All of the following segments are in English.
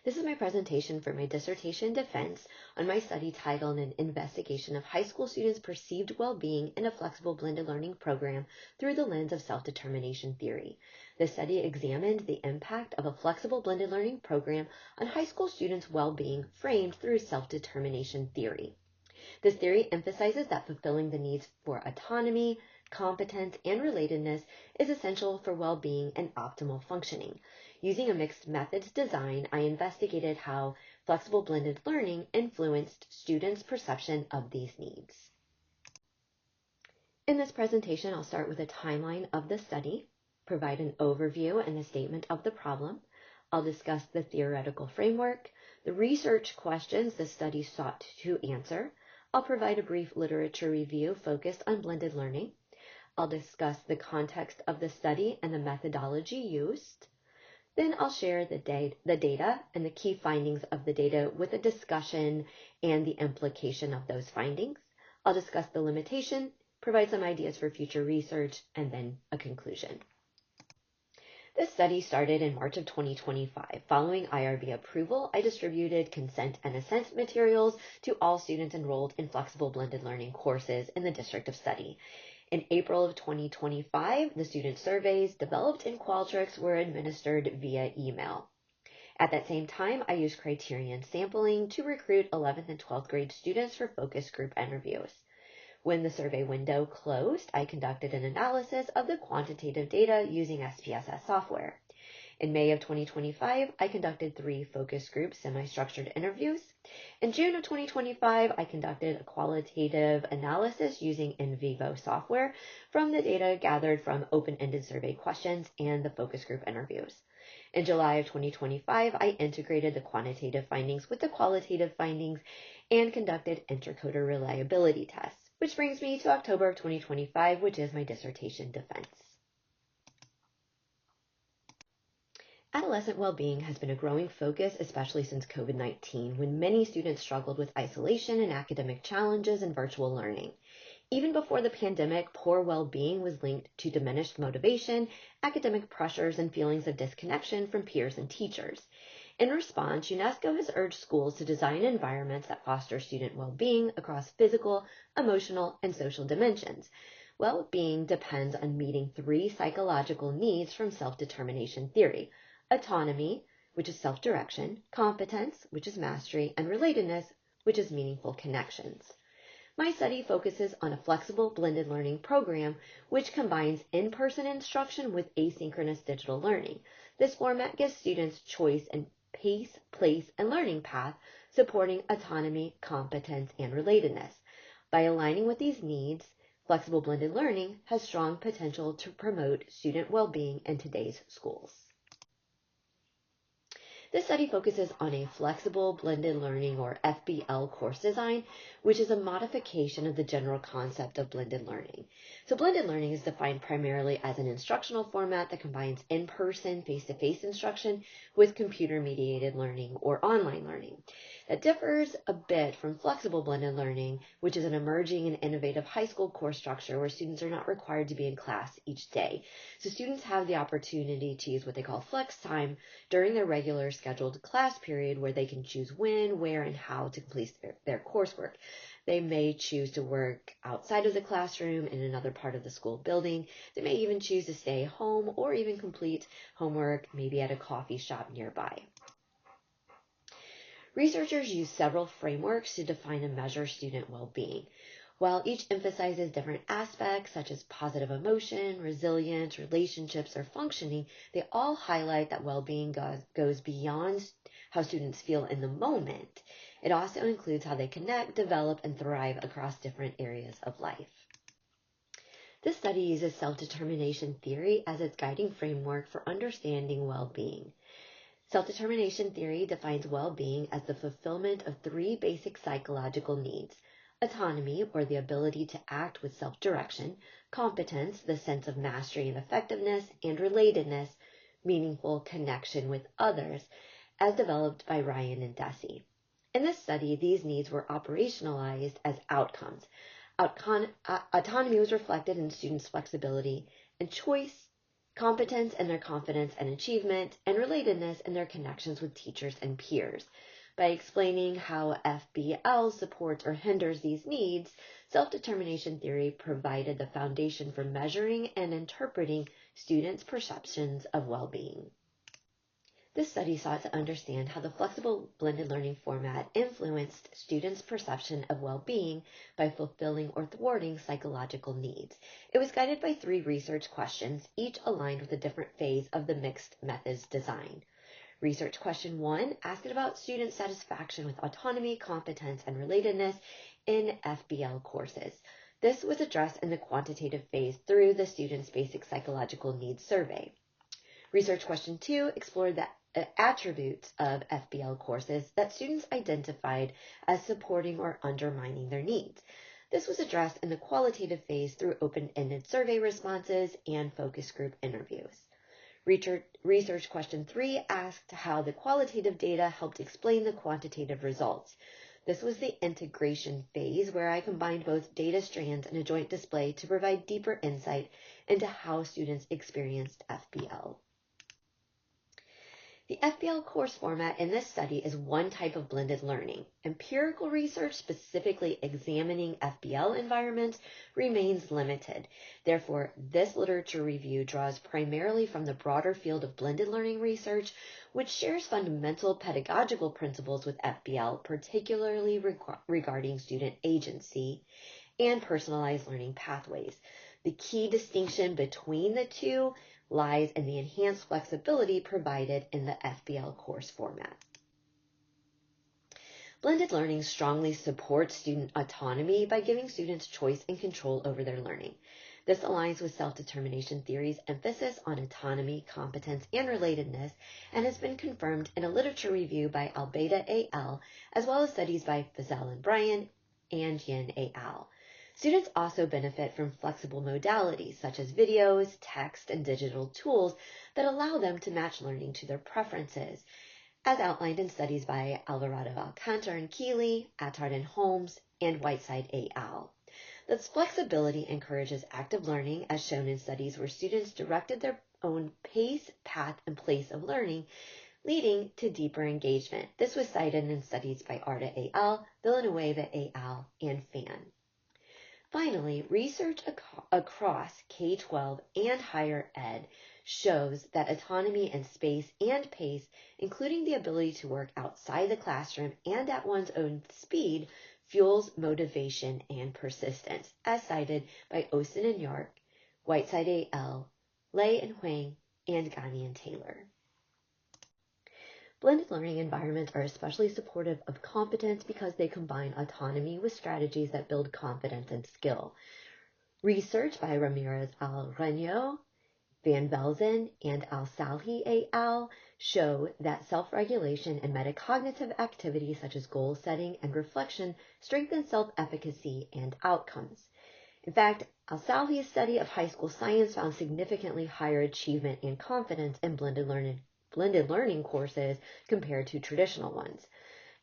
This is my presentation for my dissertation defense on my study titled An Investigation of High School Students' Perceived Well-Being in a Flexible Blended Learning Program Through the Lens of Self-Determination Theory. The study examined the impact of a flexible blended learning program on high school students' well-being framed through self-determination theory. This theory emphasizes that fulfilling the needs for autonomy, competence, and relatedness is essential for well-being and optimal functioning. Using a mixed methods design, I investigated how flexible blended learning influenced students' perception of these needs. In this presentation, I'll start with a timeline of the study, provide an overview and a statement of the problem. I'll discuss the theoretical framework, the research questions the study sought to answer. I'll provide a brief literature review focused on blended learning. I'll discuss the context of the study and the methodology used. Then I'll share the data and the key findings of the data with a discussion and the implication of those findings. I'll discuss the limitation, provide some ideas for future research, and then a conclusion. This study started in March of 2025. Following IRB approval, I distributed consent and assent materials to all students enrolled in flexible blended learning courses in the District of Study. In April of 2025, the student surveys developed in Qualtrics were administered via email. At that same time, I used criterion sampling to recruit 11th and 12th grade students for focus group interviews. When the survey window closed, I conducted an analysis of the quantitative data using SPSS software. In May of 2025, I conducted 3 focus group semi-structured interviews. In June of 2025, I conducted a qualitative analysis using in vivo software from the data gathered from open-ended survey questions and the focus group interviews. In July of 2025, I integrated the quantitative findings with the qualitative findings and conducted intercoder reliability tests, which brings me to October of 2025, which is my dissertation defense. Adolescent well-being has been a growing focus, especially since COVID-19, when many students struggled with isolation and academic challenges in virtual learning. Even before the pandemic, poor well-being was linked to diminished motivation, academic pressures, and feelings of disconnection from peers and teachers. In response, UNESCO has urged schools to design environments that foster student well-being across physical, emotional, and social dimensions. Well-being depends on meeting 3 psychological needs from self-determination theory: autonomy, which is self-direction; competence, which is mastery; and relatedness, which is meaningful connections. My study focuses on a flexible blended learning program which combines in-person instruction with asynchronous digital learning. This format gives students choice in pace, place, and learning path, supporting autonomy, competence, and relatedness. By aligning with these needs, flexible blended learning has strong potential to promote student well-being in today's schools. This study focuses on a flexible blended learning, or FBL, course design, which is a modification of the general concept of blended learning. So blended learning is defined primarily as an instructional format that combines in-person, face-to-face instruction with computer-mediated learning or online learning. That differs a bit from flexible blended learning, which is an emerging and innovative high school course structure where students are not required to be in class each day. So students have the opportunity to use what they call flex time during their regular scheduled class period, where they can choose when, where, and how to complete their coursework. They may choose to work outside of the classroom in another part of the school building. They may even choose to stay home or even complete homework maybe at a coffee shop nearby. Researchers use several frameworks to define and measure student well-being. While each emphasizes different aspects such as positive emotion, resilience, relationships, or functioning, they all highlight that well-being goes beyond how students feel in the moment. It also includes how they connect, develop, and thrive across different areas of life. This study uses self-determination theory as its guiding framework for understanding well-being. Self-determination theory defines well-being as the fulfillment of 3 basic psychological needs: autonomy, or the ability to act with self-direction; competence, the sense of mastery and effectiveness; and relatedness, meaningful connection with others, as developed by Ryan and Deci. In this study, these needs were operationalized as outcomes. Autonomy was reflected in students' flexibility and choice, competence in their confidence and achievement, and relatedness in their connections with teachers and peers. By explaining how FBL supports or hinders these needs, self-determination theory provided the foundation for measuring and interpreting students' perceptions of well-being. This study sought to understand how the flexible blended learning format influenced students' perception of well-being by fulfilling or thwarting psychological needs. It was guided by 3 research questions, each aligned with a different phase of the mixed methods design. Research question 1 asked about student satisfaction with autonomy, competence, and relatedness in FBL courses. This was addressed in the quantitative phase through the student's basic psychological needs survey. Research question 2 explored the attributes of FBL courses that students identified as supporting or undermining their needs. This was addressed in the qualitative phase through open-ended survey responses and focus group interviews. Research question 3 asked how the qualitative data helped explain the quantitative results. This was the integration phase where I combined both data strands in a joint display to provide deeper insight into how students experienced FBL. The FBL course format in this study is one type of blended learning. Empirical research specifically examining FBL environments remains limited. Therefore, this literature review draws primarily from the broader field of blended learning research, which shares fundamental pedagogical principles with FBL, particularly regarding student agency and personalized learning pathways. The key distinction between the two lies in the enhanced flexibility provided in the FBL course format. Blended learning strongly supports student autonomy by giving students choice and control over their learning. This aligns with self-determination theory's emphasis on autonomy, competence, and relatedness, and has been confirmed in a literature review by Albeida et al., as well as studies by Fazell and Bryan and Yin et al. Students also benefit from flexible modalities such as videos, text, and digital tools that allow them to match learning to their preferences, as outlined in studies by Alvarado Alcántar and Keeley, Attard and Holmes, and Whiteside et al. This flexibility encourages active learning, as shown in studies where students directed their own pace, path, and place of learning, leading to deeper engagement. This was cited in studies by Arda et al., Villanueva et al., and Fan. Finally, research across K-12 and higher ed shows that autonomy in space and pace, including the ability to work outside the classroom and at one's own speed, fuels motivation and persistence, as cited by Osten and York, Whiteside et al., Lei and Huang, and Ghani and Taylor. Blended learning environments are especially supportive of competence because they combine autonomy with strategies that build confidence and skill. Research by Ramirez al-Reño, Van Velzen, and al-Salhi et al. Show that self-regulation and metacognitive activities such as goal setting and reflection strengthen self-efficacy and outcomes. In fact, al-Salhi's study of high school science found significantly higher achievement and confidence in blended learning courses compared to traditional ones.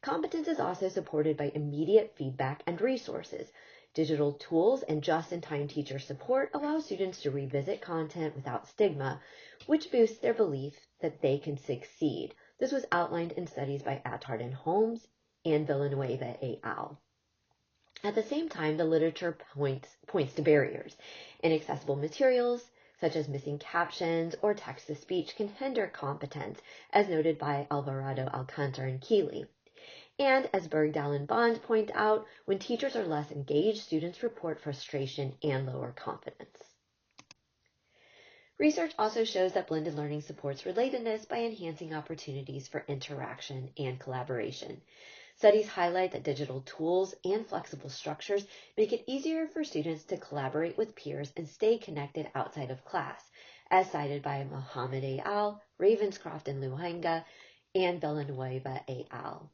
Competence is also supported by immediate feedback and resources. Digital tools and just-in-time teacher support allow students to revisit content without stigma, which boosts their belief that they can succeed. This was outlined in studies by Attard and Holmes and Villanueva et al. At the same time, the literature points to barriers. Inaccessible materials, such as missing captions or text-to-speech, can hinder competence, as noted by Alvarado Alcántar and Keeley. And as Bergdahl and Bond point out, when teachers are less engaged, students report frustration and lower confidence. Research also shows that blended learning supports relatedness by enhancing opportunities for interaction and collaboration. Studies highlight that digital tools and flexible structures make it easier for students to collaborate with peers and stay connected outside of class, as cited by Mohammed et al., Ravenscroft and Luhanga, and Villanueva et al.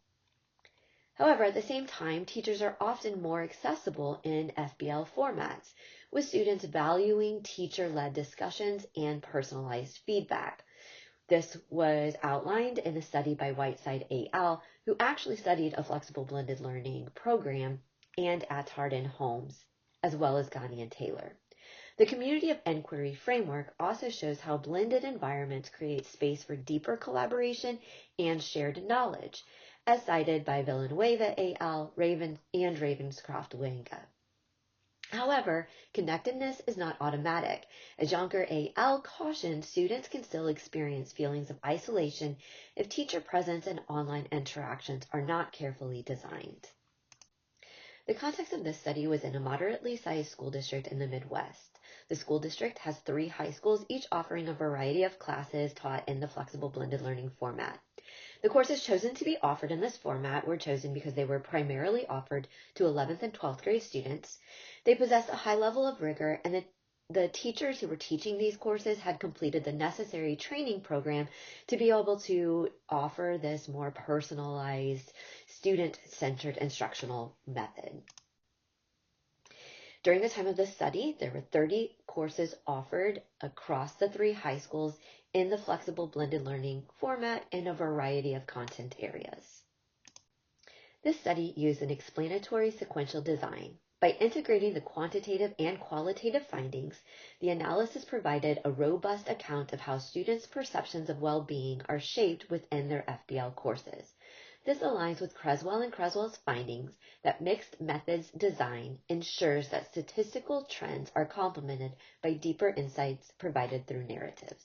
However, at the same time, teachers are often more accessible in FBL formats, with students valuing teacher-led discussions and personalized feedback. This was outlined in a study by Whiteside et al., who actually studied a flexible blended learning program, and Attard and Holmes, as well as Ghani and Taylor. The community of inquiry framework also shows how blended environments create space for deeper collaboration and shared knowledge, as cited by Villanueva et al. And Ravenscroft-Wanga. However, connectedness is not automatic. As Jonker et al. Cautioned, students can still experience feelings of isolation if teacher presence and online interactions are not carefully designed. The context of this study was in a moderately sized school district in the Midwest. The school district has 3 high schools, each offering a variety of classes taught in the flexible blended learning format. The courses chosen to be offered in this format were chosen because they were primarily offered to 11th and 12th grade students. They possessed a high level of rigor, and the teachers who were teaching these courses had completed the necessary training program to be able to offer this more personalized, student-centered instructional method. During the time of this study, there were 30 courses offered across the 3 high schools in the flexible blended learning format in a variety of content areas. This study used an explanatory sequential design. By integrating the quantitative and qualitative findings, the analysis provided a robust account of how students' perceptions of well-being are shaped within their FBL courses. This aligns with Creswell and Creswell's findings that mixed methods design ensures that statistical trends are complemented by deeper insights provided through narratives.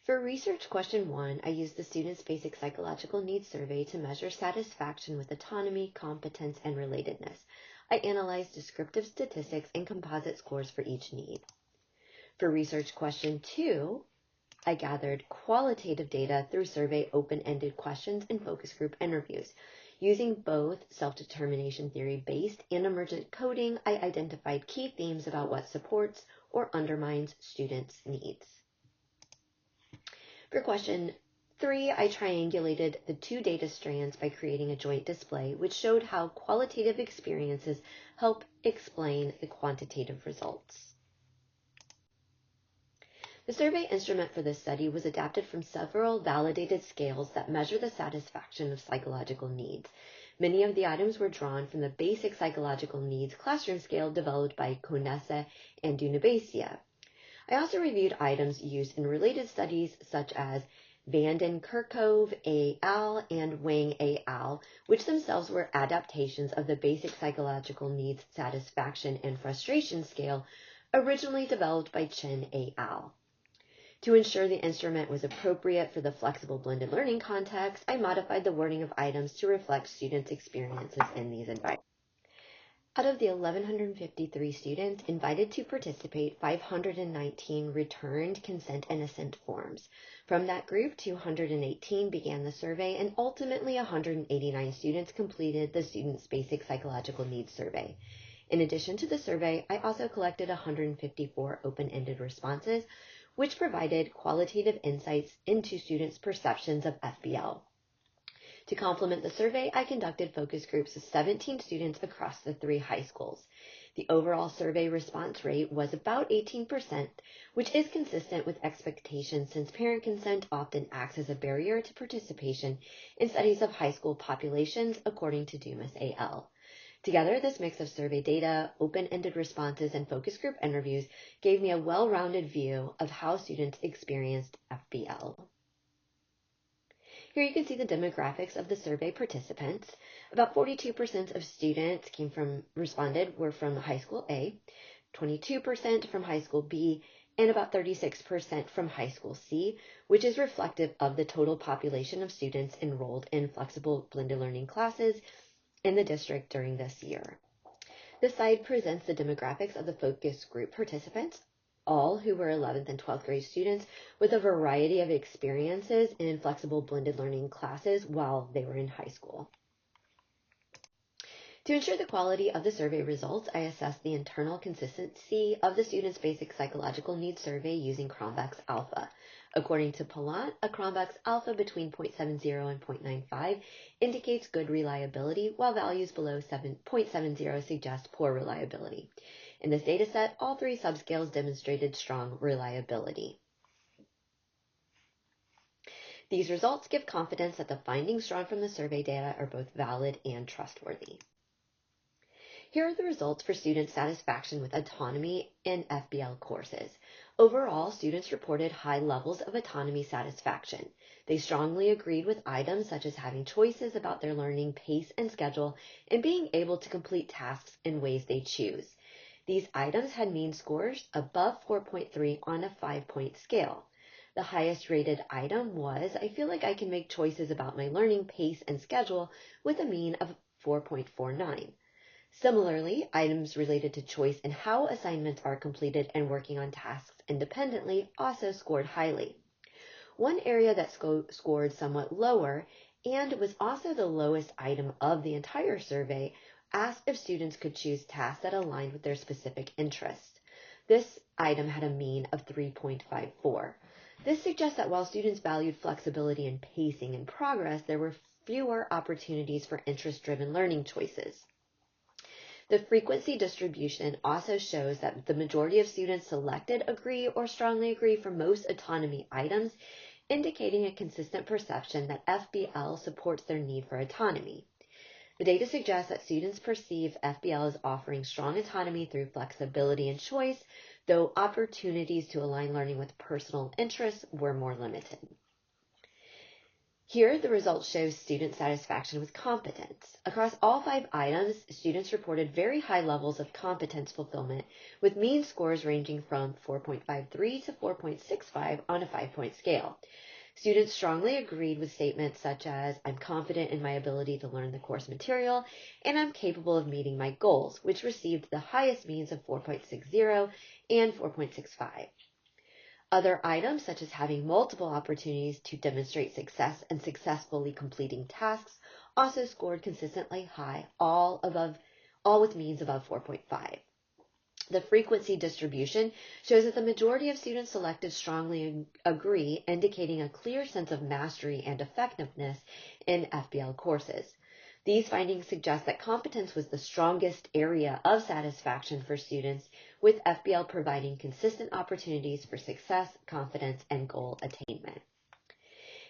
For research question 1, I used the Students' Basic Psychological Needs Survey to measure satisfaction with autonomy, competence, and relatedness. I analyzed descriptive statistics and composite scores for each need. For research question 2, I gathered qualitative data through survey open-ended questions and focus group interviews. Using both self-determination theory-based and emergent coding, I identified key themes about what supports or undermines students' needs. For question 3, I triangulated the 2 data strands by creating a joint display, which showed how qualitative experiences help explain the quantitative results. The survey instrument for this study was adapted from several validated scales that measure the satisfaction of psychological needs. Many of the items were drawn from the Basic Psychological Needs classroom scale developed by Konessa and Dunabasia. I also reviewed items used in related studies such as Vanden Kerkhove et al. And Wang et al., which themselves were adaptations of the Basic Psychological Needs Satisfaction and Frustration scale originally developed by Chen et al. To ensure the instrument was appropriate for the flexible blended learning context, I modified the wording of items to reflect students' experiences in these environments. Out of the 1,153 students invited to participate, 519 returned consent and assent forms. From that group, 218 began the survey, and ultimately 189 students completed the Students' Basic Psychological Needs Survey. In addition to the survey, I also collected 154 open-ended responses, which provided qualitative insights into students' perceptions of FBL. To complement the survey, I conducted focus groups of 17 students across the 3 high schools. The overall survey response rate was about 18%, which is consistent with expectations since parent consent often acts as a barrier to participation in studies of high school populations, according to Dumas et al. Together, this mix of survey data, open-ended responses, and focus group interviews gave me a well-rounded view of how students experienced FBL. Here you can see the demographics of the survey participants. About 42% of students responded were from high school A, 22% from high school B, and about 36% from high school C, which is reflective of the total population of students enrolled in flexible blended learning classes in the district during this year. This slide presents the demographics of the focus group participants, all who were 11th and 12th grade students with a variety of experiences in flexible blended learning classes while they were in high school. To ensure the quality of the survey results, I assessed the internal consistency of the Students' Basic Psychological Needs Survey using Cronbach's alpha. According to Palant, a Cronbach's alpha between 0.70 and 0.95 indicates good reliability, while values below 0.70 suggest poor reliability. In this dataset, all 3 subscales demonstrated strong reliability. These results give confidence that the findings drawn from the survey data are both valid and trustworthy. Here are the results for student satisfaction with autonomy in FBL courses. Overall, students reported high levels of autonomy satisfaction. They strongly agreed with items such as having choices about their learning pace and schedule and being able to complete tasks in ways they choose. These items had mean scores above 4.3 on a 5-point scale. The highest rated item was, I feel like I can make choices about my learning pace and schedule, with a mean of 4.49. Similarly, items related to choice in how assignments are completed and working on tasks independently also scored highly. One area that scored somewhat lower, and was also the lowest item of the entire survey, asked if students could choose tasks that aligned with their specific interests. This item had a mean of 3.54. This suggests that while students valued flexibility in pacing and progress, there were fewer opportunities for interest-driven learning choices. The frequency distribution also shows that the majority of students selected agree or strongly agree for most autonomy items, indicating a consistent perception that FBL supports their need for autonomy. The data suggests that students perceive FBL as offering strong autonomy through flexibility and choice, though opportunities to align learning with personal interests were more limited. Here, the results show student satisfaction with competence. Across all 5 items, students reported very high levels of competence fulfillment, with mean scores ranging from 4.53 to 4.65 on a 5-point scale. Students strongly agreed with statements such as, I'm confident in my ability to learn the course material, and I'm capable of meeting my goals, which received the highest means of 4.60 and 4.65. Other items, such as having multiple opportunities to demonstrate success and successfully completing tasks, also scored consistently high, all with means above 4.5. The frequency distribution shows that the majority of students selected strongly agree, indicating a clear sense of mastery and effectiveness in FBL courses. These findings suggest that competence was the strongest area of satisfaction for students, with FBL providing consistent opportunities for success, confidence, and goal attainment.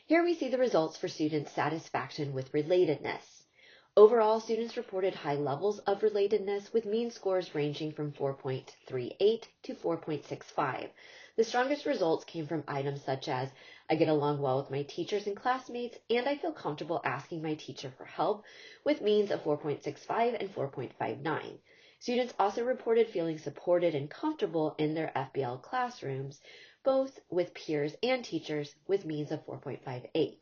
Here we see the results for students' satisfaction with relatedness. Overall, students reported high levels of relatedness, with mean scores ranging from 4.38 to 4.65. The strongest results came from items such as, I get along well with my teachers and classmates, and I feel comfortable asking my teacher for help, with means of 4.65 and 4.59. Students also reported feeling supported and comfortable in their FBL classrooms, both with peers and teachers, with means of 4.58.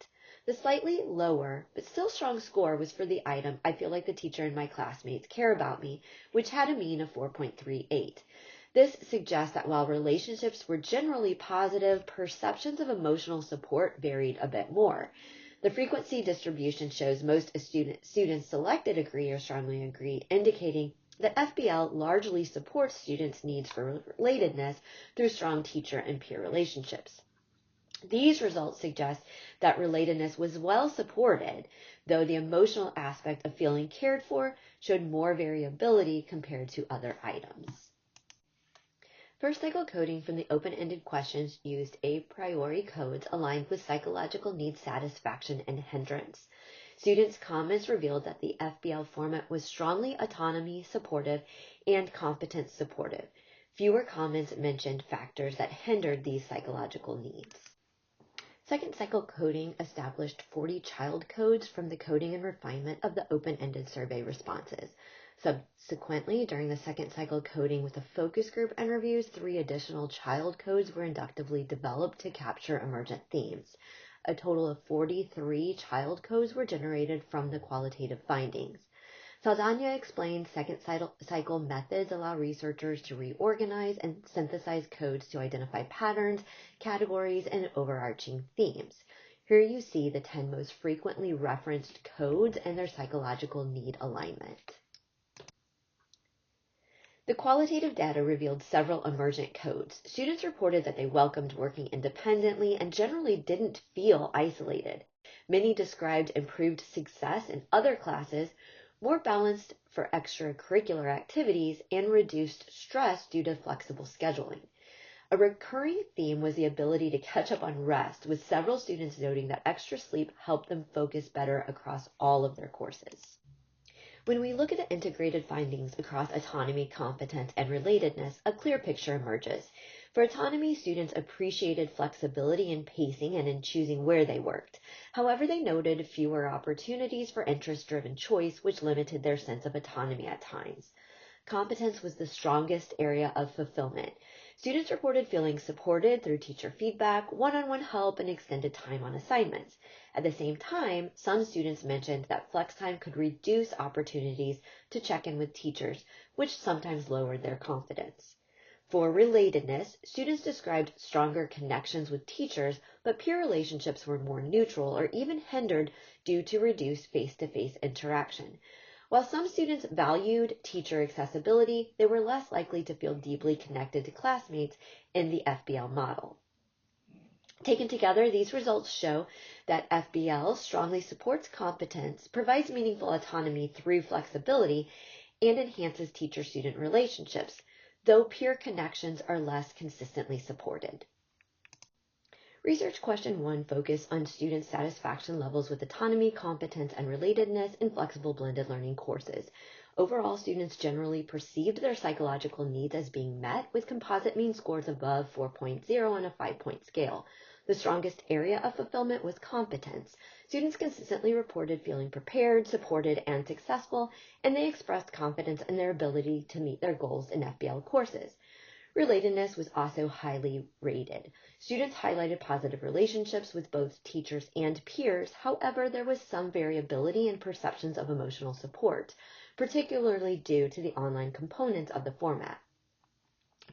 The slightly lower, but still strong score was for the item, I feel like the teacher and my classmates care about me, which had a mean of 4.38. This suggests that while relationships were generally positive, perceptions of emotional support varied a bit more. The frequency distribution shows most students selected agree or strongly agree, indicating that FBL largely supports students' needs for relatedness through strong teacher and peer relationships. These results suggest that relatedness was well supported, though the emotional aspect of feeling cared for showed more variability compared to other items. First cycle coding from the open-ended questions used a priori codes aligned with psychological needs satisfaction and hindrance. Students' comments revealed that the FBL format was strongly autonomy supportive and competence supportive. Fewer comments mentioned factors that hindered these psychological needs. Second cycle coding established 40 child codes from the coding and refinement of the open-ended survey responses. Subsequently, during the second cycle coding with a focus group and reviews, 3 additional child codes were inductively developed to capture emergent themes. A total of 43 child codes were generated from the qualitative findings. Saldana explained second cycle methods allow researchers to reorganize and synthesize codes to identify patterns, categories, and overarching themes. Here you see the 10 most frequently referenced codes and their psychological need alignment. The qualitative data revealed several emergent codes. Students reported that they welcomed working independently and generally didn't feel isolated. Many described improved success in other classes, more balanced for extracurricular activities, and reduced stress due to flexible scheduling. A recurring theme was the ability to catch up on rest, with several students noting that extra sleep helped them focus better across all of their courses. When we look at the integrated findings across autonomy, competence, and relatedness, a clear picture emerges. For autonomy, students appreciated flexibility in pacing and in choosing where they worked. However, they noted fewer opportunities for interest-driven choice, which limited their sense of autonomy at times. Competence was the strongest area of fulfillment. Students reported feeling supported through teacher feedback, one-on-one help, and extended time on assignments. At the same time, some students mentioned that flex time could reduce opportunities to check in with teachers, which sometimes lowered their confidence. For relatedness, students described stronger connections with teachers, but peer relationships were more neutral or even hindered due to reduced face-to-face interaction. While some students valued teacher accessibility, they were less likely to feel deeply connected to classmates in the FBL model. Taken together, these results show that FBL strongly supports competence, provides meaningful autonomy through flexibility, and enhances teacher-student relationships, though peer connections are less consistently supported. Research question 1 focused on student satisfaction levels with autonomy, competence, and relatedness in flexible blended learning courses. Overall, students generally perceived their psychological needs as being met, with composite mean scores above 4.0 on a 5-point scale. The strongest area of fulfillment was competence. Students consistently reported feeling prepared, supported, and successful, and they expressed confidence in their ability to meet their goals in FBL courses. Relatedness was also highly rated. Students highlighted positive relationships with both teachers and peers. However, there was some variability in perceptions of emotional support, particularly due to the online components of the format.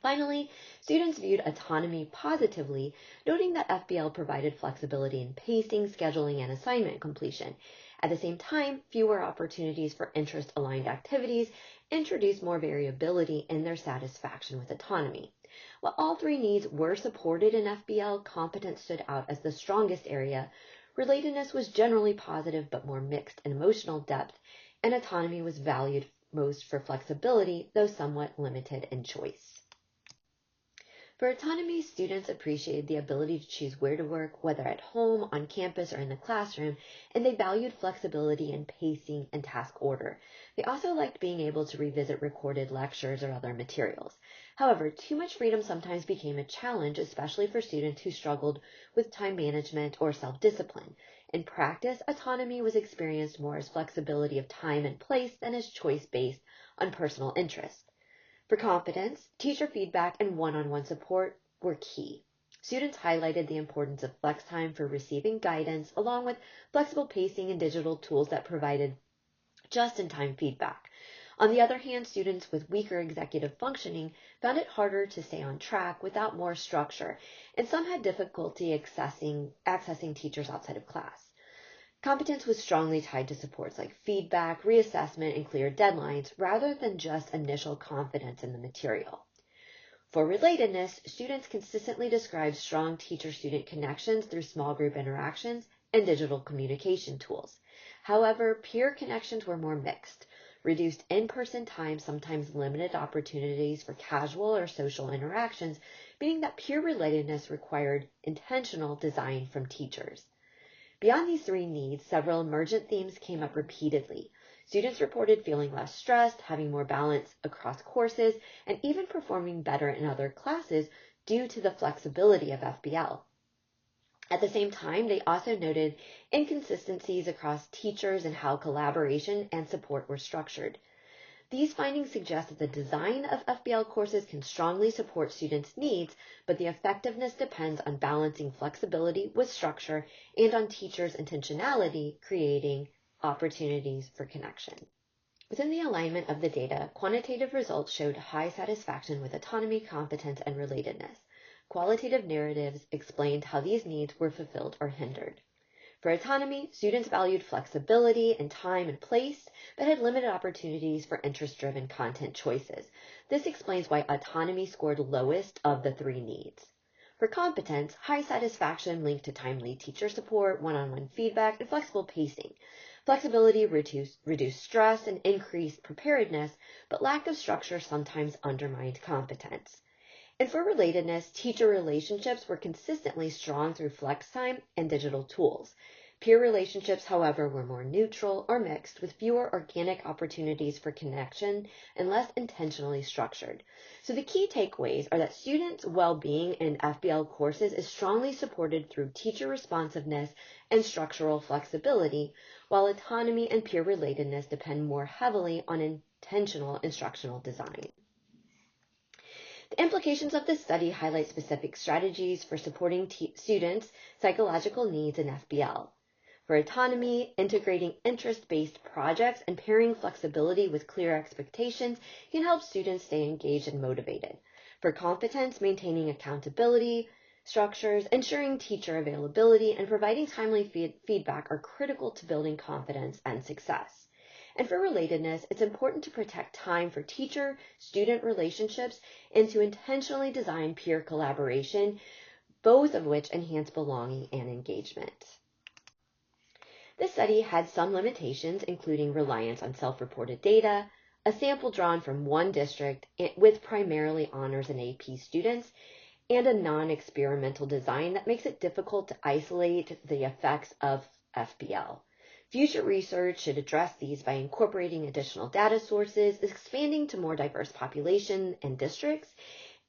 Finally, students viewed autonomy positively, noting that FBL provided flexibility in pacing, scheduling, and assignment completion. At the same time, fewer opportunities for interest-aligned activities introduced more variability in their satisfaction with autonomy. While all three needs were supported in FBL, competence stood out as the strongest area. Relatedness was generally positive but more mixed in emotional depth, and autonomy was valued most for flexibility, though somewhat limited in choice. For autonomy, students appreciated the ability to choose where to work, whether at home, on campus, or in the classroom, and they valued flexibility in pacing and task order. They also liked being able to revisit recorded lectures or other materials. However, too much freedom sometimes became a challenge, especially for students who struggled with time management or self-discipline. In practice, autonomy was experienced more as flexibility of time and place than as choice based on personal interests. For competence, teacher feedback and one-on-one support were key. Students highlighted the importance of flex time for receiving guidance, along with flexible pacing and digital tools that provided just-in-time feedback. On the other hand, students with weaker executive functioning found it harder to stay on track without more structure, and some had difficulty accessing teachers outside of class. Competence was strongly tied to supports like feedback, reassessment, and clear deadlines, rather than just initial confidence in the material. For relatedness, students consistently described strong teacher-student connections through small group interactions and digital communication tools. However, peer connections were more mixed. Reduced in-person time sometimes limited opportunities for casual or social interactions, meaning that peer relatedness required intentional design from teachers. Beyond these three needs, several emergent themes came up repeatedly. Students reported feeling less stressed, having more balance across courses, and even performing better in other classes due to the flexibility of FBL. At the same time, they also noted inconsistencies across teachers and how collaboration and support were structured. These findings suggest that the design of FBL courses can strongly support students' needs, but the effectiveness depends on balancing flexibility with structure and on teachers' intentionality, creating opportunities for connection. Within the alignment of the data, quantitative results showed high satisfaction with autonomy, competence, and relatedness. Qualitative narratives explained how these needs were fulfilled or hindered. For autonomy, students valued flexibility in time and place, but had limited opportunities for interest-driven content choices. This explains why autonomy scored lowest of the three needs. For competence, high satisfaction linked to timely teacher support, one-on-one feedback, and flexible pacing. Flexibility reduced stress and increased preparedness, but lack of structure sometimes undermined competence. And for relatedness, teacher relationships were consistently strong through flex time and digital tools. Peer relationships, however, were more neutral or mixed, with fewer organic opportunities for connection and less intentionally structured. So the key takeaways are that students' well-being in FBL courses is strongly supported through teacher responsiveness and structural flexibility, while autonomy and peer relatedness depend more heavily on intentional instructional design. The implications of this study highlight specific strategies for supporting students' psychological needs in FBL. For autonomy, integrating interest-based projects and pairing flexibility with clear expectations can help students stay engaged and motivated. For competence, maintaining accountability structures, ensuring teacher availability, and providing timely feedback are critical to building confidence and success. And for relatedness, it's important to protect time for teacher-student relationships and to intentionally design peer collaboration, both of which enhance belonging and engagement. This study had some limitations, including reliance on self-reported data, a sample drawn from one district with primarily honors and AP students, and a non-experimental design that makes it difficult to isolate the effects of FBL. Future research should address these by incorporating additional data sources, expanding to more diverse population and districts,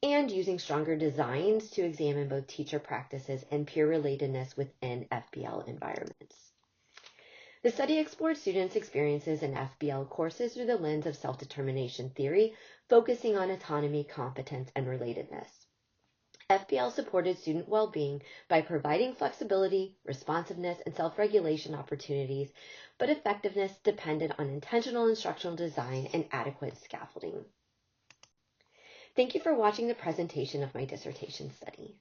and using stronger designs to examine both teacher practices and peer relatedness within FBL environments. The study explored students' experiences in FBL courses through the lens of self-determination theory, focusing on autonomy, competence, and relatedness. FBL supported student well-being by providing flexibility, responsiveness, and self-regulation opportunities, but effectiveness depended on intentional instructional design and adequate scaffolding. Thank you for watching the presentation of my dissertation study.